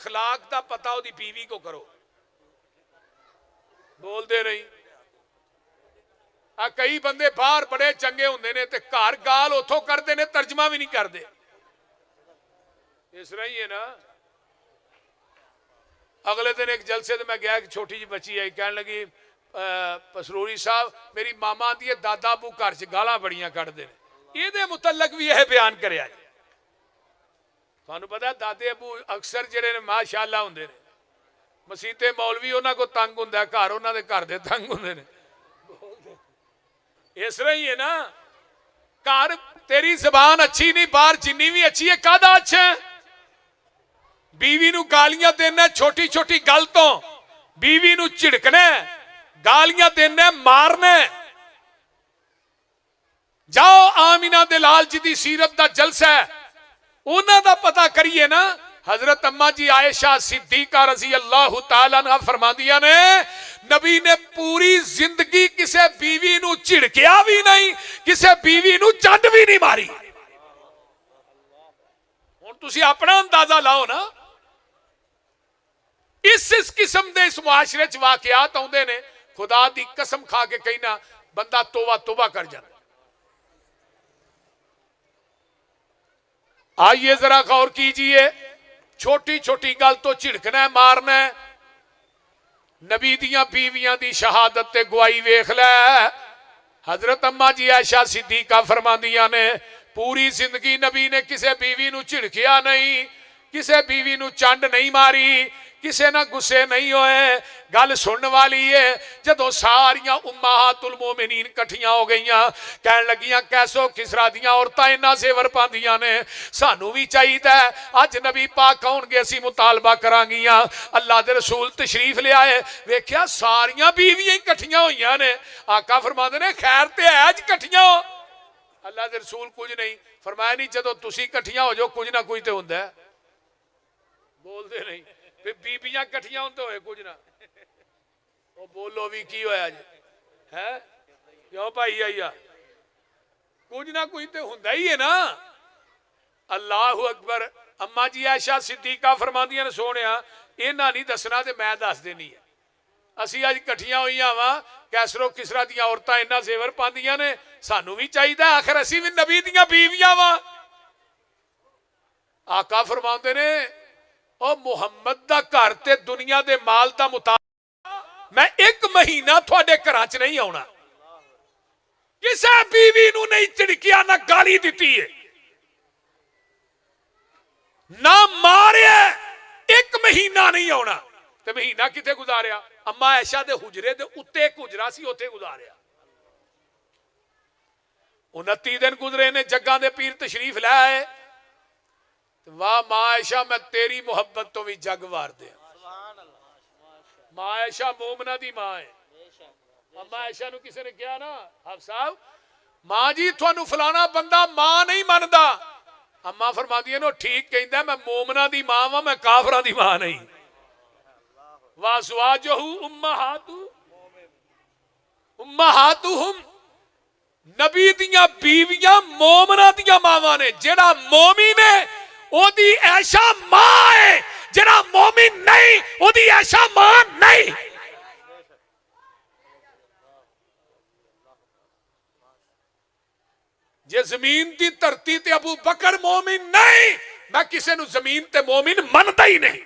अखलाक का पता उसकी बीवी को करो। बोलते नहीं। आ कई बंदे बाहर बड़े चंगे होंगे ने ते घर गाल उथों करते ने, तर्जमा भी नहीं करते। इस तरह ही है ना। अगले दिन एक जलसे ते मैं गया, एक छोटी जी बच्ची आई, कहने लगी पसरूरी साहब मेरी मामा आती है दादा अबू घर च गालां बड़ियां कढ़दे ने, इहदे मुतलक भी यह बयान करिया। तुहानूं पता है दादे अबू अक्सर जिहड़े ने माशाअल्लाह हुंदे ने, मसीते मौलवी उन्हां को तंग हुंदा, घर उन्हां दे घर दे तंग हुंदे ने। इस तरह ही है ना। घर तेरी जबान अच्छी नहीं, बाहर जिन्नी भी अच्छी है कादा अच्छा है। बीवी नूं गालियां देना छोटी छोटी गल तो, बीवी नूं झिड़कना, गालियां देना, मारना। जाओ आमिना दे लाल जी दी सीरत दा जलसा है, उन्हां दा पता करिए ना। हजरत अम्मा जी आयशा सिद्दीका रजी अल्लाह तआला अन्हा फरमादियां ने, नबी ने पूरी जिंदगी किसी बीवी नूं झिड़किया भी नहीं, किसी बीवी नूं चंड भी नहीं मारी। हुण तुसीं अपना अंदाजा लाओ ना। इस किस्म के इस मुआशरे च वाकयात आउंदे ने, खुदा दी कसम खा के कहना बंदा तोबा तोबा कर जाता। आइए जरा गौर कीजिए, छोटी छोटी गल तो झिड़कना है, मारना है। नबी दियां बीवियां दी शहादत ते गवाही वेख लै। हजरत अम्मा जी आयशा सिद्दीका फरमांदियां ने, पूरी जिंदगी नबी ने किसी बीवी नूं झिड़किया नहीं, किसी बीवी नूं चंड नहीं मारी, किसी ना गुस्से नहीं होए। गल सुनने वाली है। जदों सारियां उम्माहातुल मोमिनीन इकट्ठियां हो गईयां, कहन लगियां कैसो किसरा दियां औरतां इन्ना जेवर पांदियां ने, सानू भी चाहिदा है। अज नबी पाक आउणगे असीं मुतालबा करांगियां। अल्लाह दे रसूल तशरीफ ले आए, वेख्या सारियां बीवियां इकट्ठियां होईयां ने। आका फरमांदे ने खैर ते है अज इकट्ठियां हो। अल्लाह दे रसूल कुछ नहीं फरमाया, नहीं जदों तुसीं इकट्ठियां हो जाओ कुछ ना कुछ तो हुंदा है। बोलते नहीं। फिर बीबियां कट्ठियां हों तो होए कुछ ना। वो बोलो भी की होया जी है, क्यों भाई आइया, कुछ ना कुछ तो हुंदा ही है ना। अल्लाह अकबर। अम्मा जी आयशा सिद्दीका फरमांदियां ने, सोहणिया इन्हां नहीं दसना ते मैं दस देनी है। असीं अज इकट्ठियां होईयां वां, कैसरो किसरा दियां औरतां इन्ना जेवर पांदियां ने, सानू भी चाहिदा, आखिर असीं भी नबी दियां बीवियां वां। आका फरमांदे ने, ओ मुहम्मद दा घर ते दुनिया दे माल दा मुताबिक मैं एक महीना थोड़े घरां च नहीं आउणा। किसी बीवी नूं नहीं झिड़किया, ना गाली दिती है, ना मारिया। एक महीना नहीं आउणा। ते महीना किथे गुजारिया? अम्मा आयशा दे हुजरे दे उत्ते एक हुजरा सी, उत्थे गुजारिया। 29 दिन गुजरे ने, जग्गां दे पीर तशरीफ लै आए। वाह मां आयशा, मैं तेरी मुहब्बत तो भी जग वार दे। मां आयशा मोमना दी मां है। अम्मा आयशा नूं किसी ने कहा ना, हाफ साहब मां जी थानू फलाना बंदा मां नहीं मनदा। अम्मा फरमादियां ने, ठीक कहंदा, मैं मोमना दी मां वां, मैं काफरां दी मां नहीं। वाज़वाजुहु उम्महातुहुम, नबी दियां बीवियां मोमना दियां मावां ने। जेड़ा मोमिन है ओदी ऐशा मां है, जेड़ा मोमिन नहीं ओदी ऐशा मां नहीं। जे जमीन की धरती ते अबू बकर मोमिन नहीं, मैं किसी नूं जमीन ते मोमिन मनदा ही नहीं।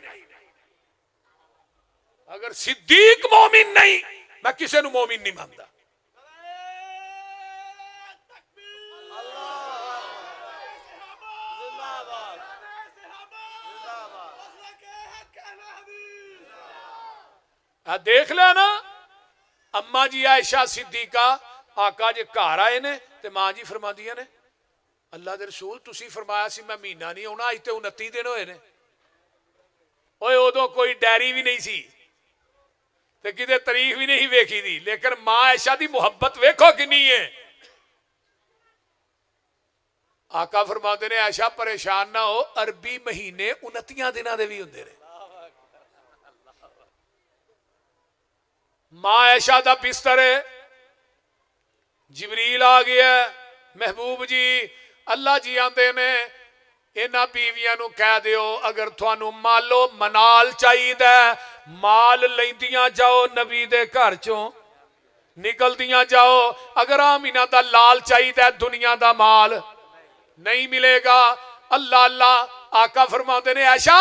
अगर सिद्दीक मोमिन नहीं, मैं किसी नूं मोमिन नहीं मानदा। देख लिया ना। अम्मा जी आयशा सिद्दीका आका जे घर आए ने, ते मां जी फरमादियां ने, अल्लाह दे रसूल तुसी फरमाया सी मैं महीना नहीं आउणा, अज ते 29 दिन होए ने। ओए उदों कोई डायरी भी नहीं सी ते किते तारीख भी नहीं वेखी दी, लेकिन मां आयशा दी मुहब्बत वेखो किन्नी है। आका फरमाते ने, आयशा परेशान ना हो, अरबी महीने 29 दिनां दे भी हुंदे ने। मां आयशा दा बिस्तर है, जिबरील आ गया, महबूब जी अल्लाह जी आंदे ने, इन्हां बीवियां नूं कह दिओ अगर तुहानूं मालो मनाल चाहिदा माल लैंदियां जाओ नबी दे घर चों निकलदियां जाओ। अगर आमीना दा लाल चाहिदा दुनिया दा माल नहीं मिलेगा। अल्लाह अल्लाह आका फरमाते ने ऐशा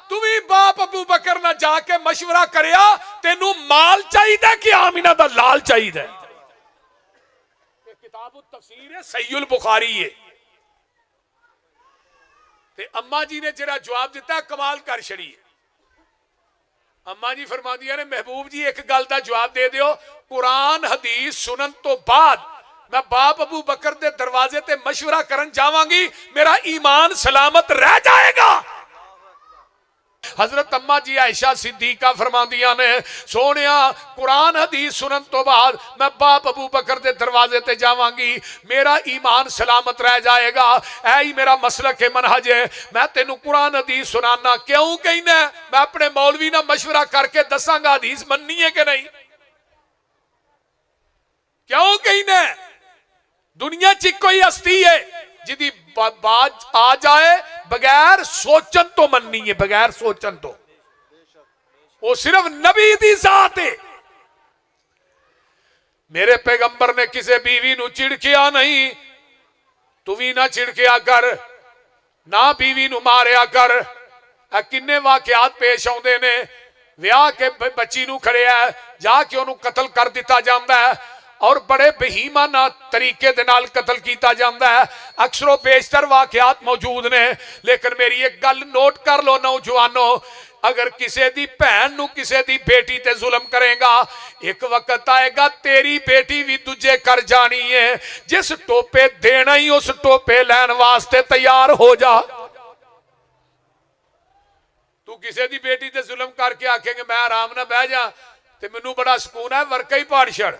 तू भी बाप अबू बकर ना जाके मशवरा करिया तेनू माल चाहिए कि आमीना दा लाल चाहिए। किताब तफसीर है सहीहुल बुखारी है। ते अम्मा जी ने जरा जवाब दिता कमाल कर छड़ी। अम्मा जी फरमादियां ने महबूब जी एक गल दा जवाब दे दियो कुरान हदीस सुनन तो बाद मैं बाप अबू बकर दे दरवाजे ते मशवरा करन जावांगी मेरा ईमान सलामत रह जाएगा। हजरत अम्मा जी आयशा सिद्दीका फरमादियां ने सोनिया कुरान हदीस सुनन तो बाद मैं बाप अबू बकर दे दरवाजे ते जावांगी मेरा ईमान सलामत रह जाएगा। ऐ ही मेरा मसलक है मनहज है। मैं तेनू कुरान हदीस सुनाना क्यों कहना मैं अपने मौलवी ना मशवरा करके दसांगा हदीस मननी है कि नहीं। क्यों कहना दुनिया च कोई हस्ती है जिदी बात आ जाए बगैर सोचन तो मननी है बगैर सोचन तो वो सिर्फ नबी दी जात है। मेरे पैगंबर ने किसी बीवी नू चिड़किया नहीं तू भी ना चिड़किया कर ना बीवी नू मारिया कर। किन्ने वाकयात पेश आउंदे ने विआह के बच्ची नू खड़िया जाके उन्होंने कतल कर दिता जाता है और बड़े बेईमाना तरीके दे नाल कतल किया जाता है। अक्सरों बेशतर वाकयात मौजूद ने लेकिन मेरी एक गल नोट कर लो नौजवानों अगर किसी दी भैन नू किसी दी बेटी ते जुल्म करेगा एक वक्त आएगा तेरी बेटी भी दूजे कर जानी है। जिस टोपे देना ही उस टोपे लैन वास्ते तैयार हो जा। तू किसी दी बेटी ते जुल्म करके आखेंगे मैं आराम ना बह जा ते मैनू बड़ा सुकून है वर्का ही पाड़ छड़।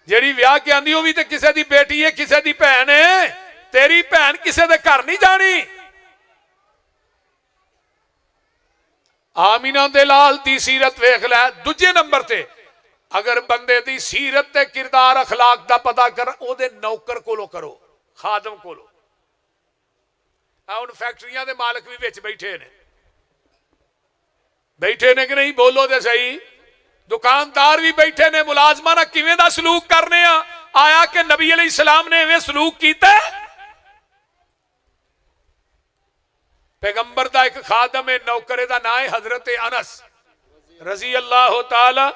जेड़ी ब्याह के आंदी भी तो किसी दी बेटी है किसी दी भैन है तेरी भैन किसी दे घर नहीं जानी। आमीना दे लाल दी सीरत वेख लै। दूजे नंबर ते अगर बंदे दी सीरत ते किरदार अखलाक दा पता कर ओदे नौकर कोलों करो खादम कोलों। हुण फैक्ट्रियां दे मालक भी विच बैठे ने कि नहीं बोलो दे सही। दुकानदार भी बैठे ने मुलाजमा ना किवें दा सलूक करने आया कि नबी अलैहिस्सलाम ने इवें सलूक कीता। पैगंबर दा एक खादम है नौकरे दा नाम है हजरत अनस रजी अल्लाह तआला।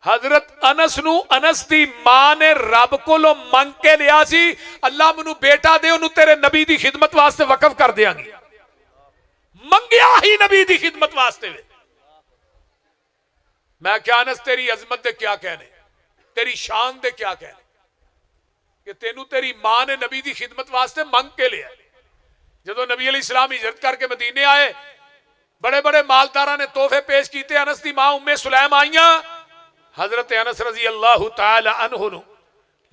हजरत अनस नू अनस दी मां ने रब कोलों मंग के लिया सी अल्लाह मैनू बेटा दे ओनू तेरे नबी दी खिदमत वास्ते वकफ कर देंगी। मंगिया ही नबी दी खिदमत वास्ते। मैं क्या अनस तेरी अजमत दे क्या कहने तेरी शान दे क्या कहने कि तेनू तेरी मां ने नबी दी खिदमत वास्ते मंग के लिया। जदों नबी अलैहिस्सलाम हिजरत करके मदीने आए बड़े बड़े मालदारा ने तोहफे पेश किए। अनस दी मां उम्मे सुलैम आईया हजरत अनस रजी अल्लाह तआला अन्हु नू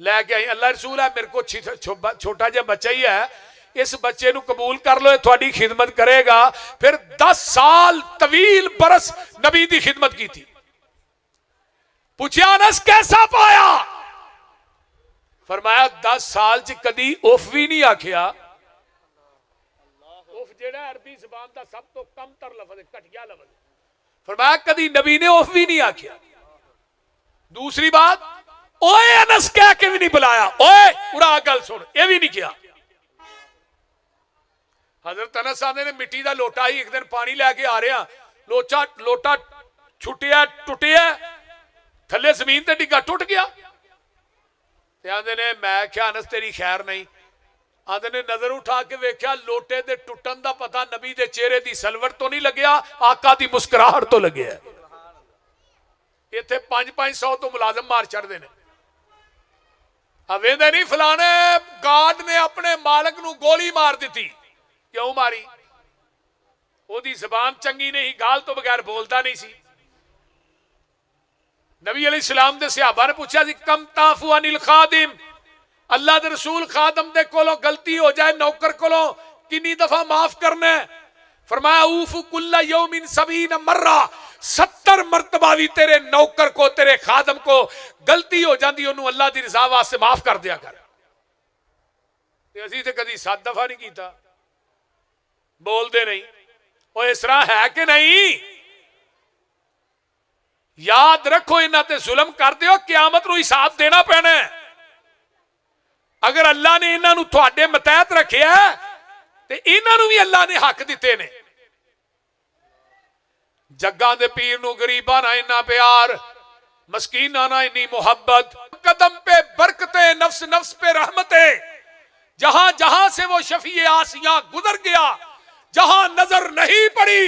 लैके आई। अल्लाह रसूल है मेरे को छोटा जिहा बच्चा ही है इस बच्चे नू कबूल कर लो थोड़ी खिदमत करेगा। फिर 10 साल तवील बरस नबी दी खिदमत की थी। पूछा अनस कैसा पाया फरमाया 10 साल च कदी उफ भी नहीं आखिया। उफ जेड़ा अरबी ज़बान दा सब तो कम तर लफ्ज़ है घटिया लफ्ज़। फरमाया कदी नबी ने उफ भी नहीं आखिया। दूसरी बात ओए अनस कह के भी नहीं बुलाया ओए उड़ा गल सुन ये भी नहीं किया। हजरत अनस आंदे ने मिट्टी दा लोटा ही एक दिन पानी लैके आ रहा लोटा छुटिया टुटिया थले जमीन ते डिग्गा टुट गया। आंदे ने मैं क्या अनस तेरी खैर नहीं। आंदे ने नजर उठा के वेख्या लोटे दे टुटन दा पता नबी दे चेहरे दी सलवट तो नहीं लग्या आका दी मुस्कुराहट तो लगे। इत्थे 500 तो मुलाजम मार चढ़ते हैं। वेंदे नहीं फलाने गार्ड ने अपने मालक नू गोली मार दी। क्यों मारी ओदी जबान चंगी नहीं गाल तो बगैर बोलता नहीं सी। नबी अलैहिस्सलाम दे सहाबा ने पूछा जी कम ताफू अनिल खादिम अल्लाह दे रसूल खादम दे कोलों गलती हो जाए नौकर कोलों कितनी दफा माफ करना है। फरमाया ऊफ कुल्ला यौमिन 70 मर्रा 70 मरतबा भी तेरे नौकर को तेरे खादम को गलती हो जाती ओनू अल्लाह दी रजा वास्ते माफ कर दिया कर। ते असीं ते कदी 7 दफा नहीं कीता, बोलते नहीं। और इस तरह है कि नहीं? याद रखो, इन्हां ते जुल्म कर दिओ, क़यामत नूं हिसाब देना पैना है। अगर अल्लाह ने इन्हां नूं तुहाडे मतहत रखिया ते इन्हां नूं भी अल्लाह ने हक दिते ने। जग्गां दे पीर नूं गरीबां नाल इन्ना प्यार, मस्कीनां नाल इन्नी मुहब्बत, कदम पे बरकते, नफ्स नफ्स पे रहमते। जहां जहां से वो शफीए आसियां गुजर गया, जहां नजर नहीं पड़ी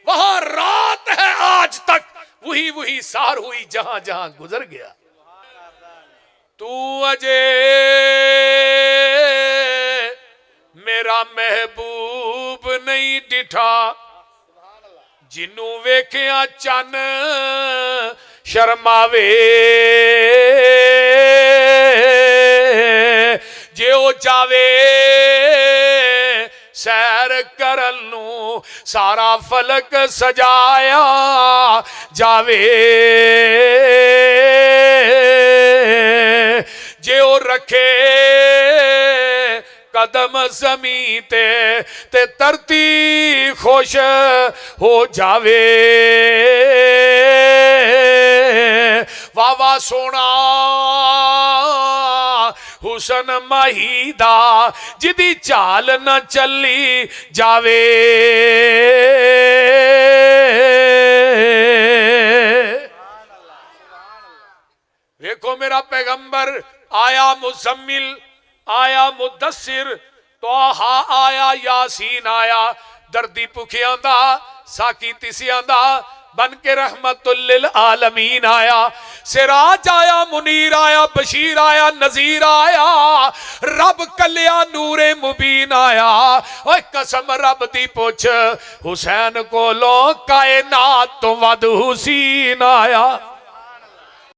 वहां रात है आज तक, वही वही सार हुई जहां जहां गुजर गया। तू अजे मेरा महबूब नहीं डिठा, जिन्नू वेखिया चन शर्मावे। जे ओ जावे सैर करन नू, सारा फलक सजाया जावे। जे ओ रखे कदम ज़मीं ते धरती खुश हो जावे। वाह वाह सोना हुसन माहीदा, जिदी चाल न चली जावे। देखो मेरा पैगंबर आया, मुज़म्मिल आया, मुदस्सिर तोहा आया, यासीन आया। दर्दी भुखियां दा, साकी तिसियां दा, बन के रहमतुल लिल आलमीन आया। सिराज आया, मुनीर आया, बशीर आया, नजीर आया। रब कलिया नूरे मुबीन आया। ओए कसम रब दी पुछ, हुसैन कोलों कायनात तो वध हुसैन आया।